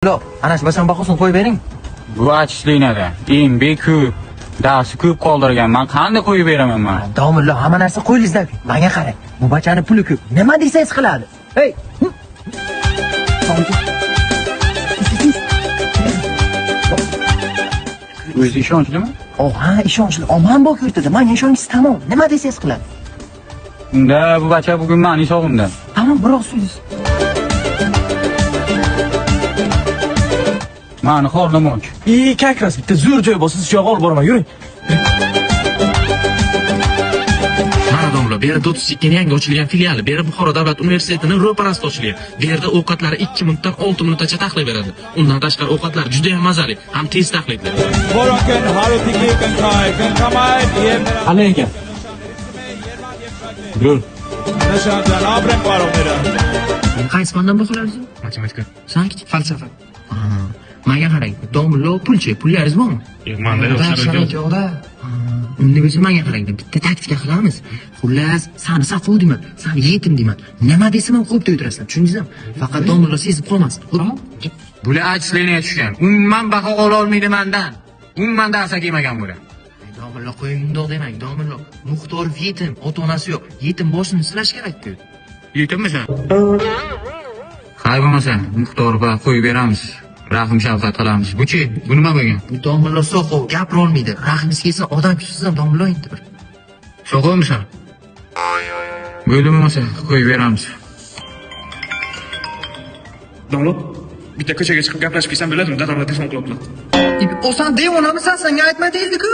Lo'q, ana shu basham bahosini qo'yib bering. Bu achishliknada eng beko'p darsi ko'p qoldirgan. Men qanday qo'yib beraman men? Domilla, hamma narsa qo'yingizda. Menga qarang. Bu bachani puli ko'p. Nima desangiz qiladi. Hey. O'zi ishonchlimi? Ha, ishonchli. Omon bor ko'rtadi. Menga ishongingiz tamom. Nima desangiz qiladi. Unda bu bacha bugun meni hisobimda. Tamam, biroq so'zingiz. Meni xohlamoqchi. Kakras bitta zo'r joy bor, siz shu yoqqa olib boraman, yuring. Mana domla, bu yerda 32 yangi ochilgan filiali, bu yerda Buxoro davlat universitetining ro'parasida ochilgan. Bu yerda ovqatlari 2 minutdan 6 minutgacha taxlay beradi. Undan tashqari ovqatlar juda ham mazali, ham tez taxlaydi. Borakan harotiki kan kamay Qanday ekan? Zo'r. nishondan abram qaromida. Qaysi fandan baholaysiz? Matematika. Sanki Falsafa. menga qarang, domla pulchi, pullaringiz bormi? Manda yo'q, sharoit yo'q. Unda bo'lsa menga qarang, bitta taktika qilamiz. Xullas, sani safo deyman, sani yetim deyman. Nima desam ham qo'yib o'tirasan, tushundingizmi? Faqat domla sezib qolmasin. Bular achishlikniga tushgan. Umuman baho ola olmaydi mendan. Umuman darsa kelmagan bular. Domla qo'ying, undoq demang, domla. Muxtorov yetim, ota-onasi yo'q. Yetim boshini silash kerak-ku. Yetimmisan? Hay bo'lmasa, Muxtorova qo'yib beramiz. Rahim shafqat qilamiz. Bu-chi, bu nima bo'lgan? Bu domla soqov gapira olmaydi. Rahmingiz kelsa odam kuchsiz ham domla endi bir. So'qovmisan? Bo'ldi bo'lmasa, qo'yib beramiz. Domlo, bitta ko'chaga chiqib gaplashib kelsam bo'ladimi? Dadamlar telefon qilibdi. O'san devonamisan, senga aytmadingizku.